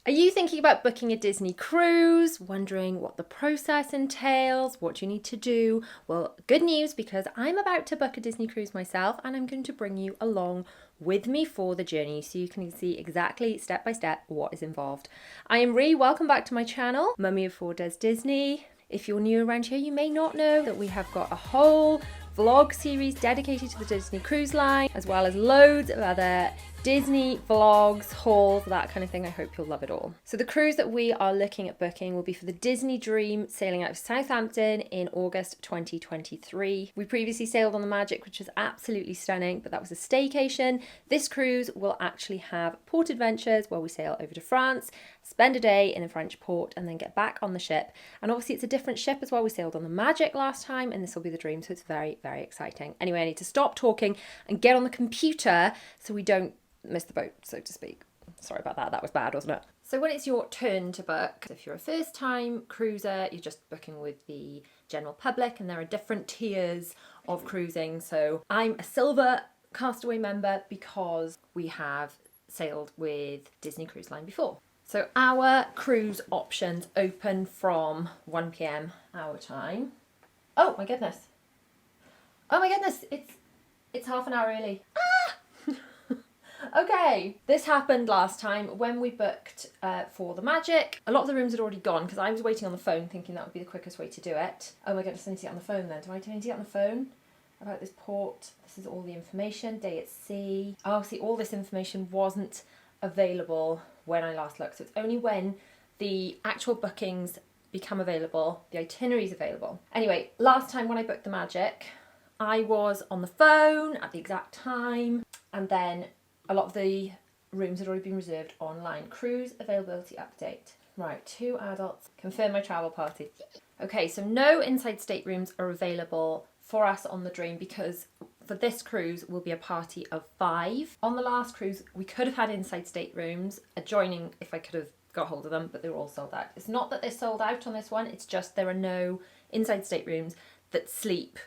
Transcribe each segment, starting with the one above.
Are you thinking about booking a Disney cruise, wondering what the process entails, what you need to do? Well, good news, because I'm about to book a Disney cruise myself and I'm going to bring you along with me for the journey so you can see exactly step by step what is involved. I am Ree, welcome back to my channel, Mummy of Four Does Disney. If you're new around here, you may not know that we have got a whole vlog series dedicated to the Disney Cruise Line, as well as loads of other Disney vlogs, hauls, that kind of thing. I hope you'll love it all. So the cruise that we are looking at booking will be for the Disney Dream, sailing out of Southampton in August 2023. We previously sailed on the Magic, which was absolutely stunning, but that was a staycation. This cruise will actually have port adventures where we sail over to France, spend a day in a French port, and then get back on the ship. And obviously it's a different ship as well. We sailed on the Magic last time, and this will be the Dream, so it's very, very exciting. Anyway, I need to stop talking and get on the computer so we don't miss the boat, so to speak. Sorry about that, that was bad, wasn't it? So when it's your turn to book, if you're a first time cruiser, you're just booking with the general public, and there are different tiers of cruising. So I'm a silver castaway member because we have sailed with Disney Cruise Line before. So our cruise options open from 1 p.m. our time. Oh my goodness. Oh my goodness, it's half an hour early. Okay, this happened last time when we booked for the Magic. A lot of the rooms had already gone because I was waiting on the phone thinking that would be the quickest way to do it. Oh my goodness, I need to get on the phone then. Do I need to get on the phone about this port? This is all the information, day at sea. Oh, see, all this information wasn't available when I last looked. So it's only when the actual bookings become available, the itinerary's available. Anyway, last time when I booked the Magic, I was on the phone at the exact time, and then a lot of the rooms had already been reserved online. Cruise availability update. Right, 2 adults. Confirm my travel party. Okay, so no inside staterooms are available for us on the Dream because for this cruise will be a party of 5. On the last cruise, we could have had inside staterooms adjoining if I could have got hold of them, but they were all sold out. It's not that they're sold out on this one, it's just there are no inside staterooms that sleep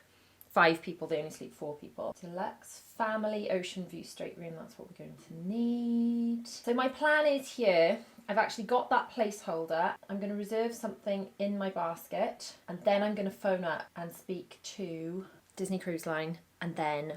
5 people, they only sleep 4 people. Deluxe family ocean view stateroom, that's what we're going to need. So my plan is here, I've actually got that placeholder. I'm going to reserve something in my basket, and then I'm going to phone up and speak to Disney Cruise Line and then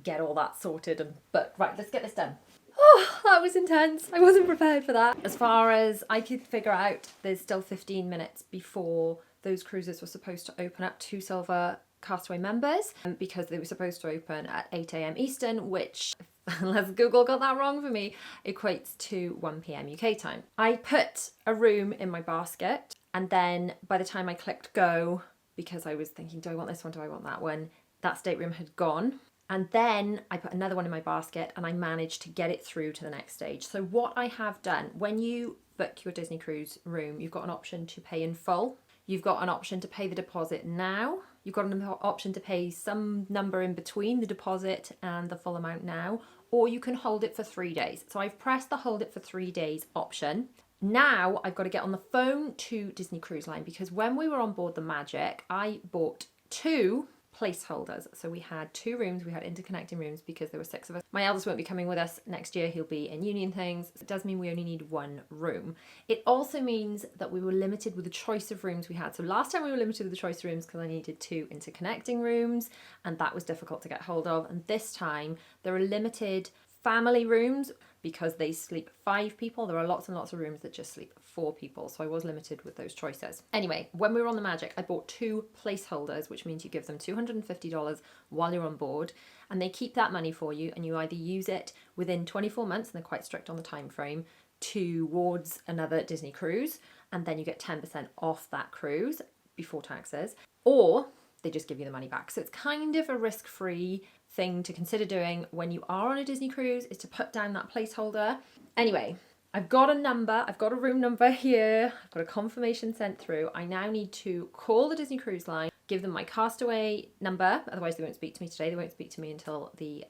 get all that sorted and book. Right, let's get this done. Oh, that was intense. I wasn't prepared for that. As far as I could figure out, there's still 15 minutes before those cruises were supposed to open up to silver castaway members because they were supposed to open at 8 a.m. Eastern, which, unless Google got that wrong for me, equates to 1 p.m. UK time. I put a room in my basket, and then by the time I clicked go, because I was thinking, do I want this one, do I want that one, that stateroom had gone. And then I put another one in my basket and I managed to get it through to the next stage. So what I have done, when you book your Disney Cruise room, you've got an option to pay in full. You've got an option to pay the deposit now. You've got an option to pay some number in between the deposit and the full amount now, or you can hold it for 3 days. So I've pressed the hold it for 3 days option. Now I've got to get on the phone to Disney Cruise Line because when we were on board the Magic, I bought 2 placeholders. So we had 2 rooms, we had interconnecting rooms because there were 6 of us. My eldest won't be coming with us next year, he'll be in union things. It does mean we only need 1 room. It also means that we were limited with the choice of rooms we had. So last time we were limited with the choice of rooms because I needed 2 interconnecting rooms and that was difficult to get hold of. And this time there are limited family rooms because they sleep 5 people. There are lots and lots of rooms that just sleep 4 people, so I was limited with those choices. Anyway, when we were on the Magic, I bought 2 placeholders, which means you give them $250 while you're on board, and they keep that money for you, and you either use it within 24 months, and they're quite strict on the time frame, towards another Disney cruise, and then you get 10% off that cruise before taxes, or they just give you the money back. So it's kind of a risk-free thing to consider doing when you are on a Disney cruise, is to put down that placeholder. Anyway, I've got a number, I've got a room number here, I've got a confirmation sent through. I now need to call the Disney Cruise Line, give them my castaway number, otherwise they won't speak to me today. They won't speak to me until the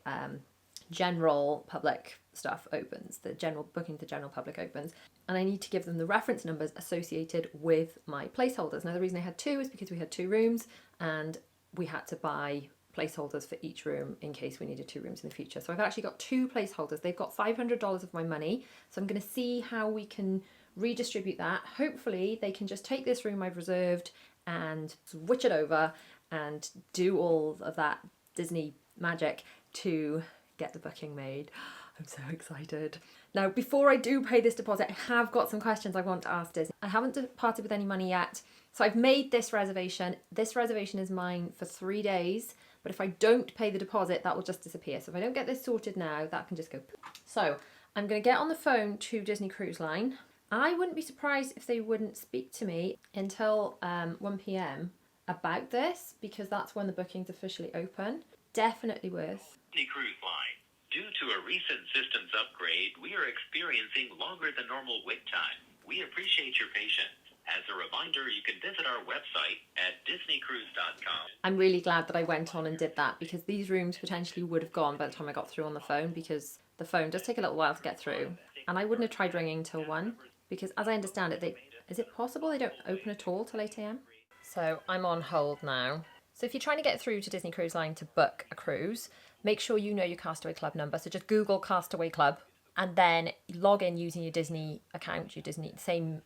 general public stuff opens, the general booking to the general public opens, and I need to give them the reference numbers associated with my placeholders. Now the reason I had 2 is because we had 2 rooms and we had to buy placeholders for each room in case we needed 2 rooms in the future. So I've actually got 2 placeholders. They've got $500 of my money. So I'm going to see how we can redistribute that. Hopefully they can just take this room I've reserved and switch it over and do all of that Disney magic to get the booking made. I'm so excited. Now, before I do pay this deposit, I have got some questions I want to ask Disney. I haven't departed with any money yet. So I've made this reservation. This reservation is mine for 3 days, but if I don't pay the deposit, that will just disappear. So if I don't get this sorted now, that can just go. So I'm going to get on the phone to Disney Cruise Line. I wouldn't be surprised if they wouldn't speak to me until 1 p.m. about this, because that's when the bookings officially open. Definitely worth. Disney Cruise Line. Due to a recent systems upgrade, we are experiencing longer than normal wait time. We appreciate your patience. As a reminder, you can visit our website at disneycruise.com. I'm really glad that I went on and did that, because these rooms potentially would have gone by the time I got through on the phone, because the phone does take a little while to get through. And I wouldn't have tried ringing till 1, because as I understand it, is it possible they don't open at all till 8 a.m? So I'm on hold now. So if you're trying to get through to Disney Cruise Line to book a cruise, make sure you know your Castaway Club number. So just Google Castaway Club and then log in using your Disney account, your Disney, same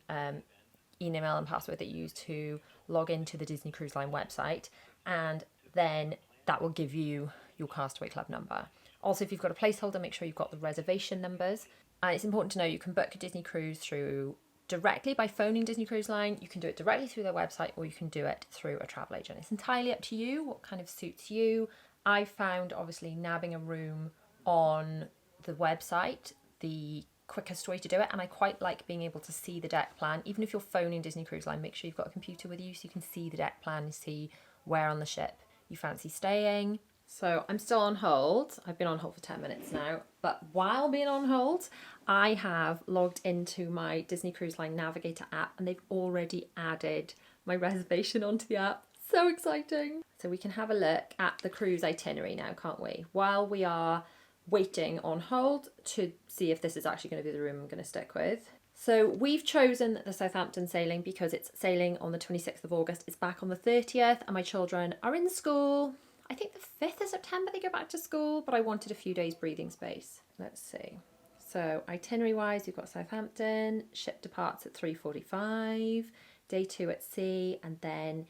email and password that you use to log into the Disney Cruise Line website. And then that will give you your Castaway Club number. Also, if you've got a placeholder, make sure you've got the reservation numbers. And it's important to know you can book a Disney cruise through directly by phoning Disney Cruise Line. You can do it directly through their website, or you can do it through a travel agent. It's entirely up to you what kind of suits you. I found obviously nabbing a room on the website the quickest way to do it, and I quite like being able to see the deck plan. Even if you're phoning Disney Cruise Line, make sure you've got a computer with you so you can see the deck plan and see where on the ship you fancy staying. So I'm still on hold. I've been on hold for 10 minutes now, but while being on hold, I have logged into my Disney Cruise Line Navigator app, and they've already added my reservation onto the app. So exciting. So we can have a look at the cruise itinerary now, can't we? While we are waiting on hold to see if this is actually going to be the room I'm going to stick with. So we've chosen the Southampton sailing because it's sailing on the 26th of August. It's back on the 30th and my children are in school. I think the 5th of September they go back to school, but I wanted a few days breathing space. Let's see. So itinerary wise, we've got Southampton, ship departs at 3:45, day 2 at sea, and then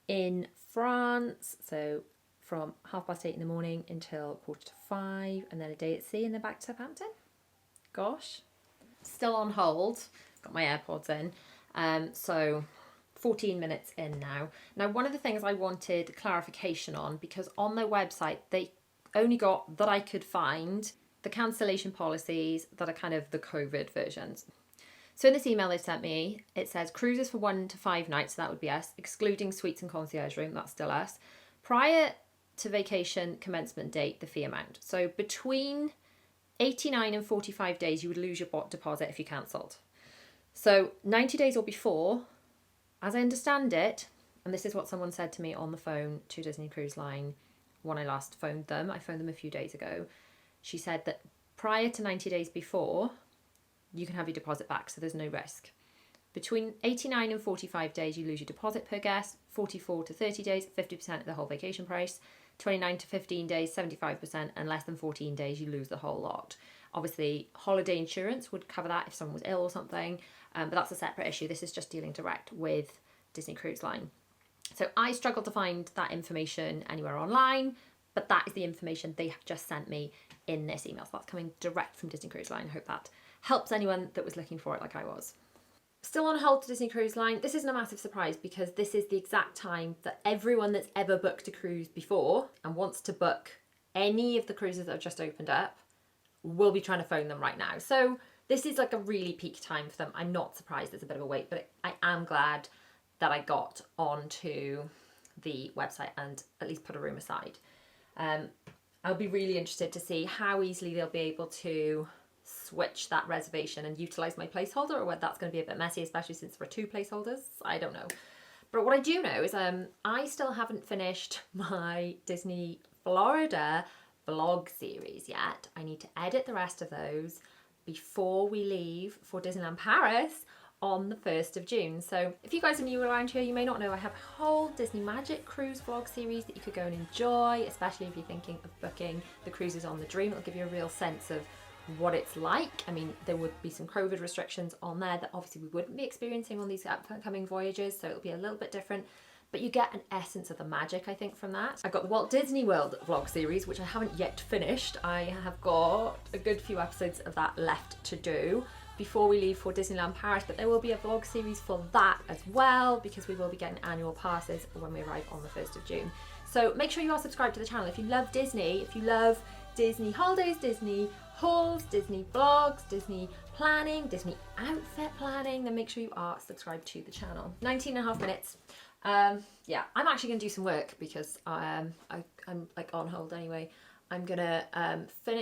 in France, so from 8:30 in the morning until 4:45, and then a day at sea, and then back to Southampton. Gosh. Still on hold. Got my AirPods in. So 14 minutes in now. Now, one of the things I wanted clarification on, because on their website, they only got that I could find the cancellation policies that are kind of the COVID versions. So in this email they sent me, it says cruises for 1 to 5 nights, so that would be us, excluding suites and concierge room, that's still us. Prior to vacation commencement date, the fee amount. So between 89 and 45 days, you would lose your deposit if you cancelled. So 90 days or before, as I understand it, and this is what someone said to me on the phone to Disney Cruise Line when I last phoned them, I phoned them a few days ago, she said that prior to 90 days before, you can have your deposit back, so there's no risk. Between 89 and 45 days, you lose your deposit per guest. 44 to 30 days, 50% of the whole vacation price. 29 to 15 days, 75%, and less than 14 days, you lose the whole lot. Obviously, holiday insurance would cover that if someone was ill or something, but that's a separate issue. This is just dealing direct with Disney Cruise Line. So I struggled to find that information anywhere online, but that is the information they have just sent me in this email. So that's coming direct from Disney Cruise Line. I hope that helps anyone that was looking for it like I was. Still on hold to Disney Cruise Line. This isn't a massive surprise because this is the exact time that everyone that's ever booked a cruise before and wants to book any of the cruises that have just opened up will be trying to phone them right now. So this is like a really peak time for them. I'm not surprised there's a bit of a wait, but I am glad that I got onto the website and at least put a room aside. I'll be really interested to see how easily they'll be able to switch that reservation and utilize my placeholder, or whether that's going to be a bit messy, especially since there are 2 placeholders. I don't know. But what I do know is I still haven't finished my Disney Florida vlog series yet. I need to edit the rest of those before we leave for Disneyland Paris on the 1st of June. So if you guys are new around here, you may not know I have a whole Disney Magic cruise vlog series that you could go and enjoy, especially if you're thinking of booking the cruises on the Dream. It'll give you a real sense of what it's like. I mean, there would be some COVID restrictions on there that obviously we wouldn't be experiencing on these upcoming voyages, so it'll be a little bit different. But you get an essence of the magic, I think, from that. I've got the Walt Disney World vlog series, which I haven't yet finished. I have got a good few episodes of that left to do before we leave for Disneyland Paris, but there will be a vlog series for that as well, because we will be getting annual passes when we arrive on the 1st of June. So make sure you are subscribed to the channel. If you love Disney, if you love Disney holidays, Disney hauls, Disney vlogs, Disney planning, Disney outfit planning, then make sure you are subscribed to the channel. 19.5 minutes. Yeah, I'm actually going to do some work because I'm like on hold anyway. I'm gonna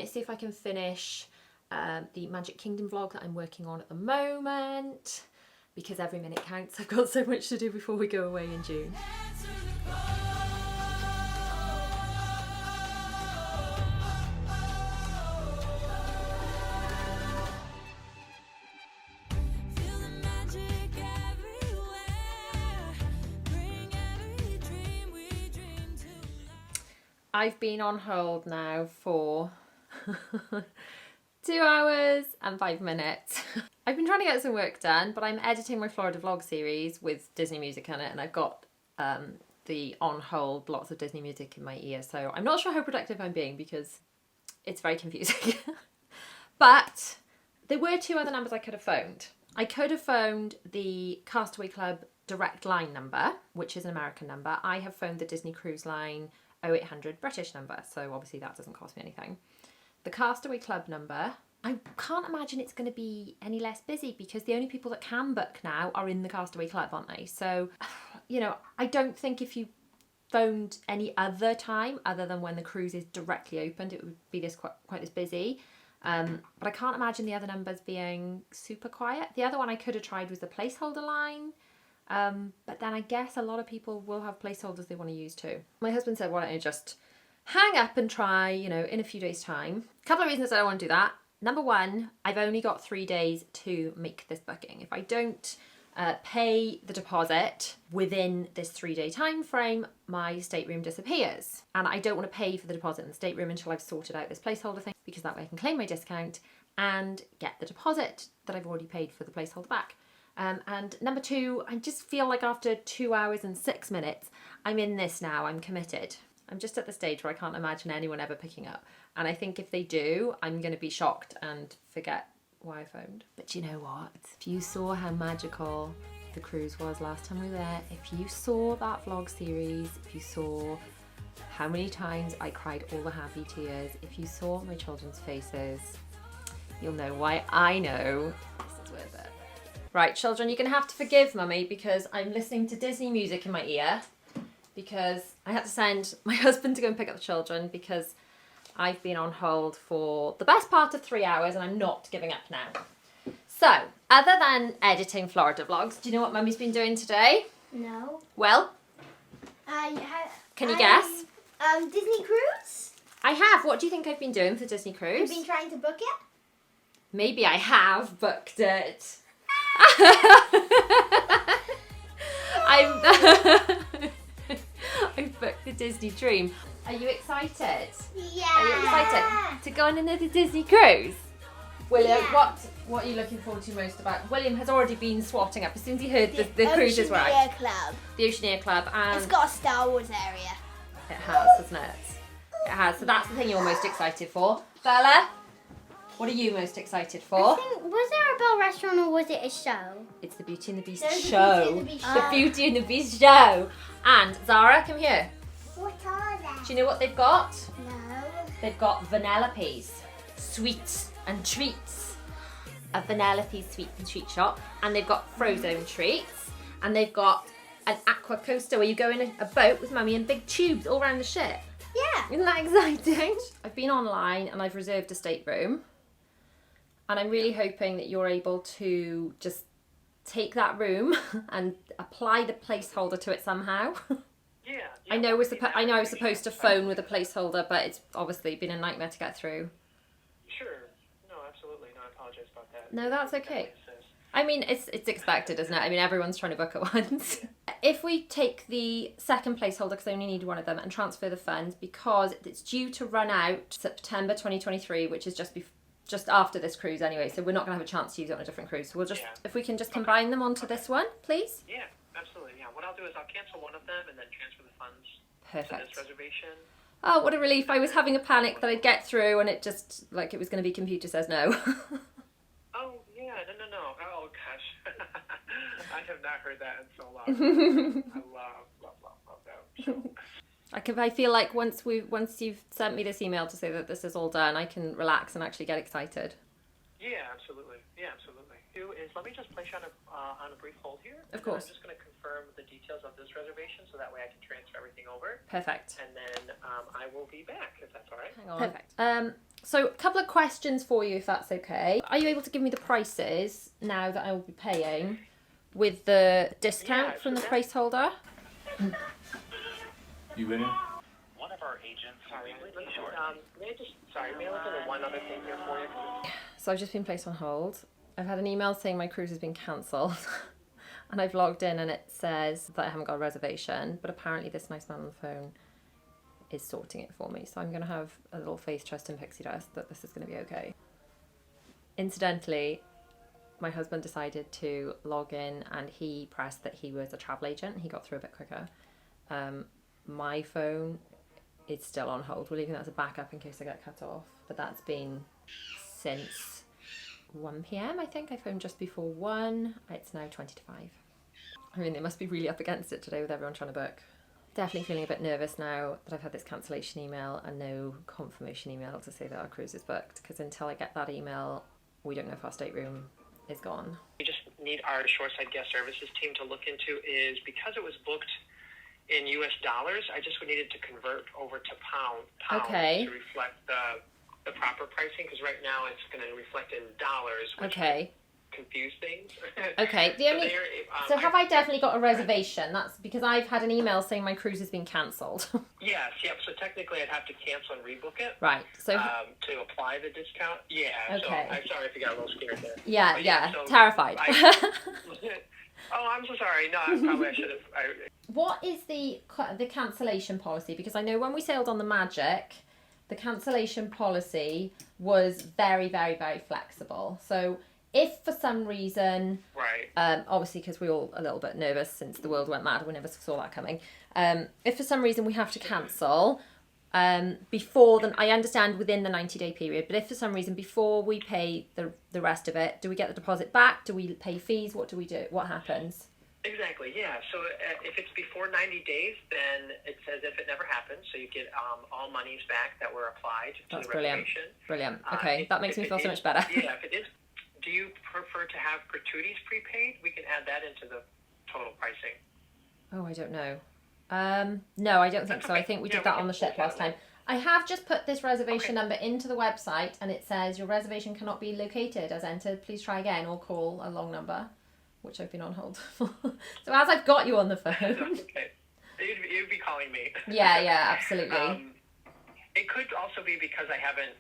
see if I can finish the Magic Kingdom vlog that I'm working on at the moment, because every minute counts. I've got so much to do before we go away in June. I've been on hold now for 2 hours and 5 minutes. I've been trying to get some work done, but I'm editing my Florida vlog series with Disney music in it, and I've got the on hold lots of Disney music in my ear, so I'm not sure how productive I'm being because it's very confusing. But there were 2 other numbers I could have phoned. I could have phoned the Castaway Club direct line number, which is an American number. I have phoned the Disney Cruise Line 0800 British number, so obviously that doesn't cost me anything. The Castaway Club number, I can't imagine it's going to be any less busy because the only people that can book now are in the Castaway Club, aren't they? So, you know, I don't think if you phoned any other time other than when the cruise is directly opened, it would be quite this busy. But I can't imagine the other numbers being super quiet. The other one I could have tried was the Placeholder line. But then I guess a lot of people will have placeholders they want to use too. My husband said, why don't you just hang up and try, you know, in a few days' time. A couple of reasons I don't want to do that. Number one, I've only got 3 days to make this booking. If I don't pay the deposit within this 3-day time frame, my stateroom disappears. And I don't want to pay for the deposit in the stateroom until I've sorted out this placeholder thing, because that way I can claim my discount and get the deposit that I've already paid for the placeholder back. And number two, I just feel like after 2 hours and 6 minutes, I'm in this now, I'm committed. I'm just at the stage where I can't imagine anyone ever picking up. And I think if they do, I'm going to be shocked and forget why I phoned. But you know what? If you saw how magical the cruise was last time we were there, if you saw that vlog series, if you saw how many times I cried all the happy tears, if you saw my children's faces, you'll know why I know this is worth it. Right, children, you're going to have to forgive Mummy because I'm listening to Disney music in my ear because I had to send my husband to go and pick up the children because I've been on hold for the best part of 3 hours and I'm not giving up now. So, other than editing Florida vlogs, do you know what Mummy's been doing today? No. Well, can you guess? Disney Cruise? I have. What do you think I've been doing for Disney Cruise? You've been trying to book it? Maybe I have booked it. I've booked the Disney Dream. Are you excited? Yeah. Are you excited to go on another Disney cruise? William, Yeah. what are you looking forward to most about? William has already been swatting up as soon as he heard the cruises were out. Club. The Oceaneer Club, and It's got a Star Wars area. it has, hasn't it? It has. So that's the thing you're most excited for. Bella, what are you most excited for? Was there a Bell restaurant or was it a show? It's the Beauty and the Beast There's the show. Beauty and the Beast The show. Beauty and the Beast show. And Zara, come here. What are they? Do you know what they've got? No. They've got Vanellope's sweets and treats. A Vanellope's sweet and treat shop. And they've got frozen treats. And they've got an aqua coaster where you go in a boat with Mummy and big tubes all around the ship. Yeah. Isn't that exciting? I've been online and I've reserved a stateroom. And I'm really hoping that you're able to just take that room and apply the placeholder to it somehow. Yeah. I know I was supposed to phone with a placeholder, but it's obviously been a nightmare to get through. Sure. No, absolutely. No, I apologize about that. No, that's okay. I mean, it's expected, isn't it? I mean, everyone's trying to book at once. If we take the second placeholder, because I only need one of them, and transfer the funds, because it's due to run out September 2023, which is just after this cruise anyway, so we're not going to have a chance to use it on a different cruise. So we'll just, if we can just combine them onto this one, please. Yeah, absolutely. Yeah, what I'll do is I'll cancel one of them and then transfer the funds to this reservation. Oh, what a relief. I was having a panic that I'd get through and it just, like, it was going to be computer says no. Oh, yeah, no. Oh, gosh. I have not heard that in so long. I love that. So. I feel like once you've sent me this email to say that this is all done, I can relax and actually get excited. Yeah, absolutely. Let me just place you on a brief hold here. Of course. I'm just going to confirm the details of this reservation so that way I can transfer everything over. Perfect. And then I will be back, if that's all right. Hang on. Perfect. So a couple of questions for you, if that's okay. Are you able to give me the prices now that I will be paying with the discount from the placeholder? You in? One of our agents will be with you shortly. May I look into one other thing here for you? So I've just been placed on hold. I've had an email saying my cruise has been cancelled. And I've logged in and it says that I haven't got a reservation. But apparently this nice man on the phone is sorting it for me. So I'm going to have a little faith, trust and pixie dust that this is going to be okay. Incidentally, my husband decided to log in and he pressed that he was a travel agent. He got through a bit quicker. My phone is still on hold. We're leaving that as a backup in case I get cut off. But that's been since 1 p.m. I think. I phoned just before 1. It's now 20 to 5. I mean, they must be really up against it today with everyone trying to book. Definitely feeling a bit nervous now that I've had this cancellation email and no confirmation email to say that our cruise is booked. Because until I get that email, we don't know if our stateroom is gone. We just need our shoreside guest services team to look into is because it was booked in U.S. dollars, I just would need it to convert over to pounds to reflect the proper pricing, because right now it's going to reflect in dollars, which okay. confuse things. Okay. So have I definitely got a reservation? That's because I've had an email saying my cruise has been cancelled. Yes. So technically I'd have to cancel and rebook it. Right. So to apply the discount. Yeah. Okay. So I'm sorry if you got a little scared there. Yeah. So terrified. Oh, I'm so sorry. No, I should have. What is the cancellation policy? Because I know when we sailed on the Magic, the cancellation policy was very, very, very flexible. So if for some reason, right, obviously because we were all a little bit nervous since the world went mad, we never saw that coming. If for some reason we have to cancel before then, I understand within the 90-day period, but if for some reason before we pay the rest of it, do we get the deposit back? Do we pay fees? What do we do? What happens? Exactly, yeah. So if it's before 90 days, then it's as if it never happened. So you get all monies back that were applied to the reservation. Brilliant. Okay, that makes me feel so much better. Yeah, if it is, do you prefer to have gratuities prepaid? We can add that into the total pricing. Oh, I don't know. No, I don't think so. I think we did that on the ship last time. I have just put this reservation number into the website and it says your reservation cannot be located as entered. Please try again or call a long number, which I've been on hold for. So as I've got you on the phone. Okay. You'd be calling me. Yeah, absolutely. It could also be because I haven't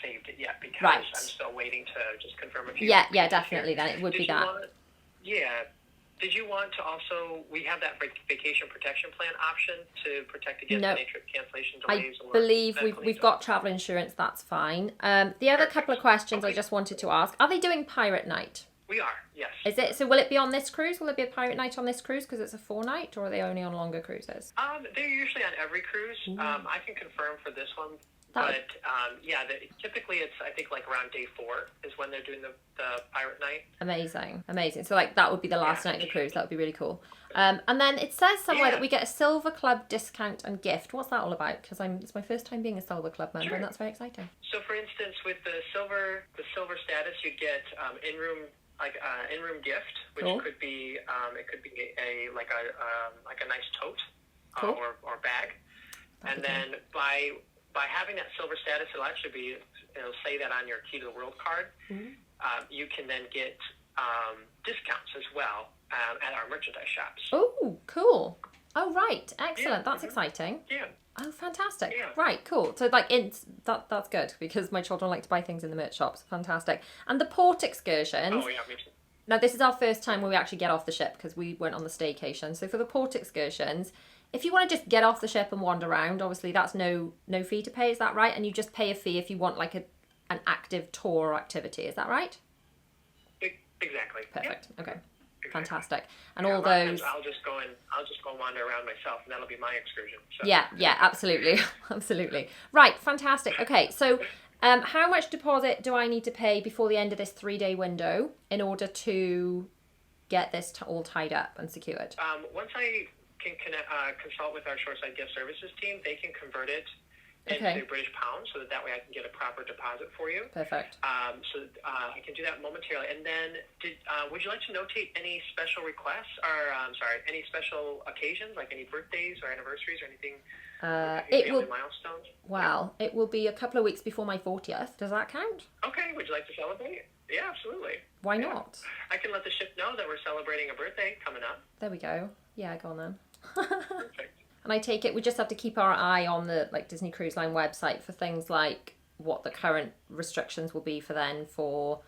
saved it yet because right. I'm still waiting to just confirm a few. Yeah, definitely. Then it would be that. Did you want to also, we have that vacation protection plan option to protect against any trip cancellation delays? I believe we've got travel insurance, that's fine. The other couple of questions I just wanted to ask, are they doing Pirate Night? We are, yes. Is it? So will it be on this cruise? Will it be a Pirate Night on this cruise because it's a 4-night, or are they only on longer cruises? They're usually on every cruise. I can confirm for this one. Typically it's, I think, like around day 4 is when they're doing the Pirate Night. Amazing. So like that would be the last night of the cruise. That would be really cool. And then it says somewhere that we get a Silver Club discount and gift. What's that all about? Because it's my first time being a Silver Club member, and that's very exciting. So for instance, with the silver status, you get in-room gift, which could be a nice tote or bag. That'd and then by having that silver status, it'll say that on your Key to the World card. Mm-hmm. You can then get discounts as well at our merchandise shops. Oh, cool. Oh, right. Excellent. That's exciting. Yeah. Oh, fantastic. Yeah. Right, cool. So that's good because my children like to buy things in the merch shops. Fantastic. And the port excursions. Oh, yeah, me too. Now, this is our first time where we actually get off the ship because we went on the staycation. So for the port excursions, if you want to just get off the ship and wander around, obviously that's no fee to pay, is that right? And you just pay a fee if you want like an active tour or activity, is that right? Exactly. Perfect. Yep. Okay. Fantastic. And Yeah, all a lot of those. times I'll just go and wander around myself, and that'll be my excursion. So. Yeah, absolutely. Absolutely. Right, fantastic. Okay, so how much deposit do I need to pay before the end of this 3-day window in order to get this all tied up and secured? Once I can consult with our shoreside guest services team, they can convert it Okay. into British pounds, so that way I can get a proper deposit for you. Perfect. So I can do that momentarily. And then, would you like to notate any special requests, or any special occasions, like any birthdays or anniversaries or anything? It will. Milestones. Wow, it will be a couple of weeks before my 40th. Does that count? Okay. Would you like to celebrate? Yeah, absolutely. Why Yeah. not? I can let the ship know that we're celebrating a birthday coming up. There we go. Yeah, go on then. Perfect. And I take it we just have to keep our eye on the Disney Cruise Line website for things like what the current restrictions will be for then for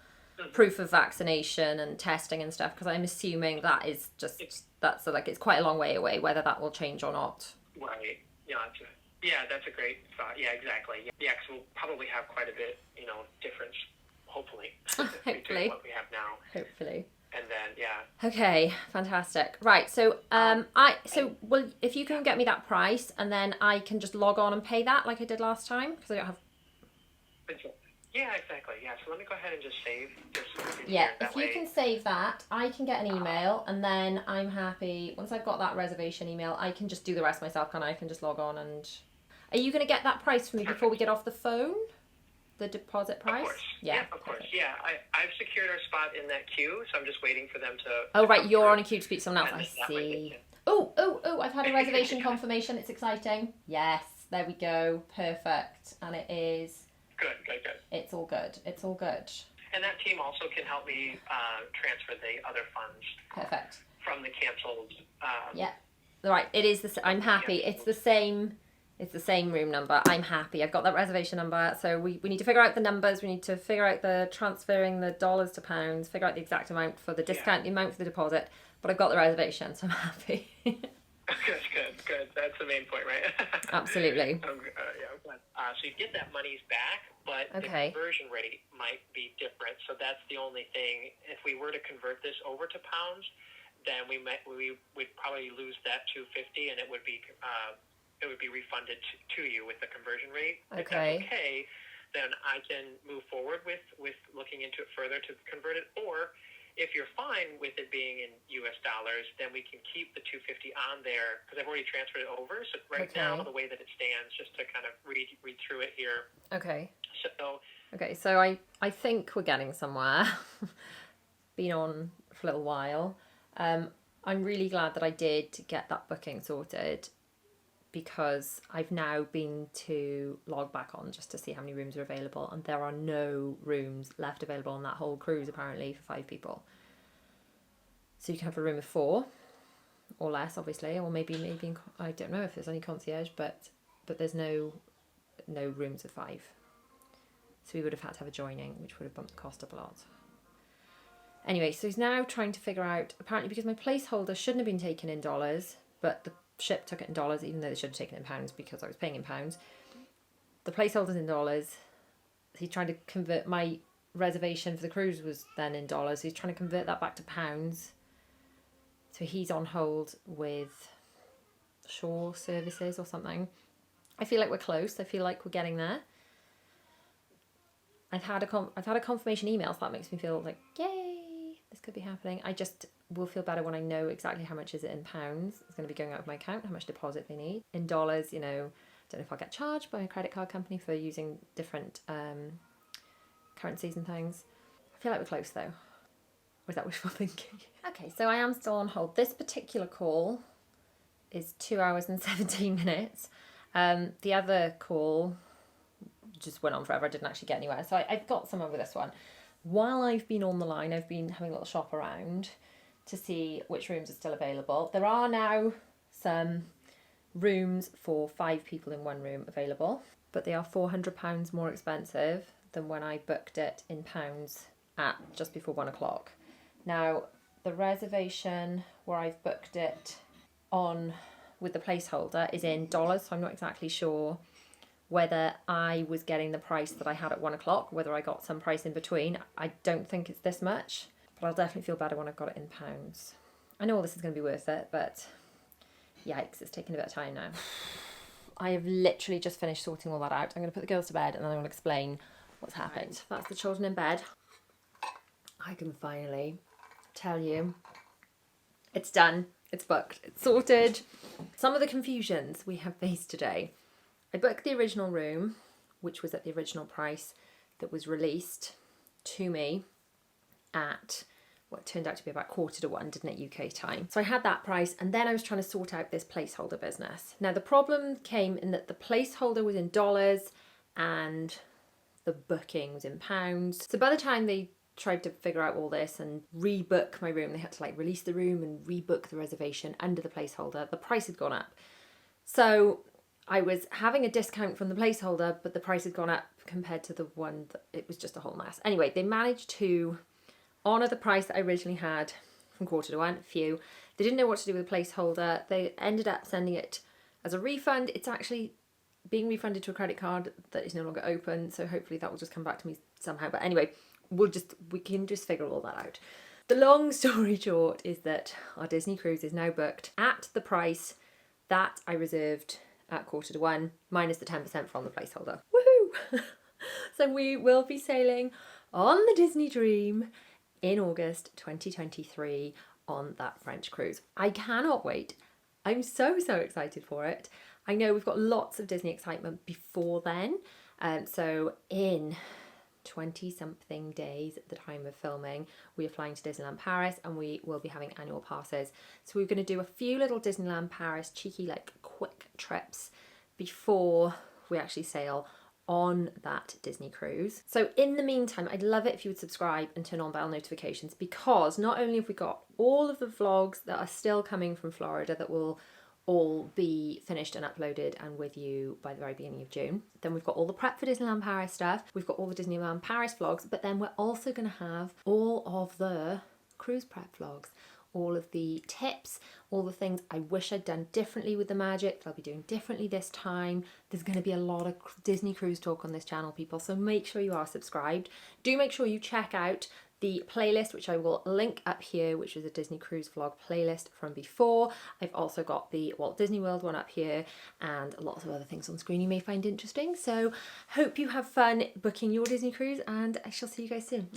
proof of vaccination and testing and stuff, because I'm assuming that is just it's quite a long way away whether that will change or not. Right. Yeah, that's a great thought. Yeah, exactly. Yeah, because we'll probably have quite a bit, difference, hopefully, between what we have now. Hopefully. And then, yeah. Okay, fantastic. Right, so well, if you can get me that price, and then I can just log on and pay that like I did last time, because I don't have. Yeah, exactly. Yeah, so let me go ahead and just save this. Yeah, if you can save that, I can get an email, and then I'm happy. Once I've got that reservation email, I can just do the rest myself, can I? I can just log on and. Are you going to get that price for me before we get off the phone? The deposit price? Of course. Yeah, of course. Yeah, I've secured our spot in that queue, so I'm just waiting for them to. Oh, right, you're on a queue to speak to someone else. And I that way they see. can- Oh, I've had a reservation confirmation. It's exciting. Yes, there we go. Perfect. And it is. Good. It's all good. It's all good. And that team also can help me transfer the other funds Perfect. from the canceled. Yeah. Right, it is I'm happy. It's the same. It's the same room number. I'm happy. I've got that reservation number. So we need to figure out the numbers. We need to figure out the transferring the dollars to pounds, figure out the exact amount for the discount, the amount for the deposit. But I've got the reservation, so I'm happy. Good. That's the main point, right? Absolutely. So you get that money's back, but Okay. the conversion rate might be different. So that's the only thing. If we were to convert this over to pounds, then we would probably lose that $250, and it would be refunded to you with the conversion rate. If Okay. that's okay, then I can move forward with looking into it further to convert it. Or if you're fine with it being in U.S. dollars, then we can keep the $250 on there because I've already transferred it over. So right now, the way that it stands, just to kind of read through it here. Okay. So I think we're getting somewhere. Been on for a little while. I'm really glad that I did get that booking sorted, because I've now been to log back on just to see how many rooms are available, and there are no rooms left available on that whole cruise apparently for 5 people. So you can have a room of 4 or less, obviously, or maybe I don't know if there's any concierge, but there's no rooms of 5. So we would have had to have a joining, which would have bumped the cost up a lot. Anyway, so he's now trying to figure out, apparently because my placeholder shouldn't have been taken in dollars, but the ship took it in dollars, even though they should have taken it in pounds because I was paying in pounds. The placeholder's in dollars. He's trying to convert, my reservation for the cruise was then in dollars. He's trying to convert that back to pounds. So he's on hold with shore services or something. I feel like we're close. I feel like we're getting there. I've had a confirmation email, so that makes me feel like, yay, this could be happening. I just will feel better when I know exactly how much is it in pounds. It's going to be going out of my account, how much deposit they need. In dollars, don't know if I'll get charged by a credit card company for using different currencies and things. I feel like we're close though. Or is that wishful thinking? Okay, so I am still on hold. This particular call is 2 hours and 17 minutes. The other call just went on forever. I didn't actually get anywhere. So I've got somewhere with this one. While I've been on the line, I've been having a little shop around to see which rooms are still available. There are now some rooms for 5 people in one room available, but they are £400 more expensive than when I booked it in pounds at just before 1 o'clock. Now, the reservation where I've booked it on with the placeholder is in dollars, so I'm not exactly sure whether I was getting the price that I had at 1 o'clock, whether I got some price in between. I don't think it's this much, but I'll definitely feel better when I've got it in pounds. I know all this is going to be worth it, but yikes, it's taking a bit of time now. I have literally just finished sorting all that out. I'm going to put the girls to bed and then I will explain what's happened. Right, that's the children in bed. I can finally tell you it's done, it's booked, it's sorted. Some of the confusions we have faced today. I booked the original room, which was at the original price that was released to me at what turned out to be about 1:45, didn't it, UK time. So I had that price, and then I was trying to sort out this placeholder business. Now the problem came in that the placeholder was in dollars and the booking was in pounds. So by the time they tried to figure out all this and rebook my room, they had to like release the room and rebook the reservation under the placeholder. The price had gone up. So I was having a discount from the placeholder, but the price had gone up compared to the one that it was just a whole mess. Anyway, they managed to honour the price that I originally had from 1:45. Phew. They didn't know what to do with the placeholder. They ended up sending it as a refund. It's actually being refunded to a credit card that is no longer open, so hopefully that will just come back to me somehow. But anyway, we can just figure all that out. The long story short is that our Disney cruise is now booked at the price that I reserved at 1:45, minus the 10% from the placeholder. Woohoo! So we will be sailing on the Disney Dream in August 2023 on that French cruise. I cannot wait. I'm so excited for it. I know we've got lots of Disney excitement before then. So in 20 something days at the time of filming, we are flying to Disneyland Paris and we will be having annual passes. So we're going to do a few little Disneyland Paris cheeky like quick trips before we actually sail on that Disney cruise. So in the meantime, I'd love it if you would subscribe and turn on bell notifications, because not only have we got all of the vlogs that are still coming from Florida that will all be finished and uploaded and with you by the very beginning of June. Then we've got all the prep for Disneyland Paris stuff. We've got all the Disneyland Paris vlogs, but then we're also going to have all of the cruise prep vlogs, all of the tips, all the things I wish I'd done differently with the magic that I'll be doing differently this time. There's going to be a lot of Disney cruise talk on this channel, people, so make sure you are subscribed. Do make sure you check out the playlist, which I will link up here, which is a Disney Cruise vlog playlist from before. I've also got the Walt Disney World one up here and lots of other things on screen you may find interesting. So hope you have fun booking your Disney cruise, and I shall see you guys soon.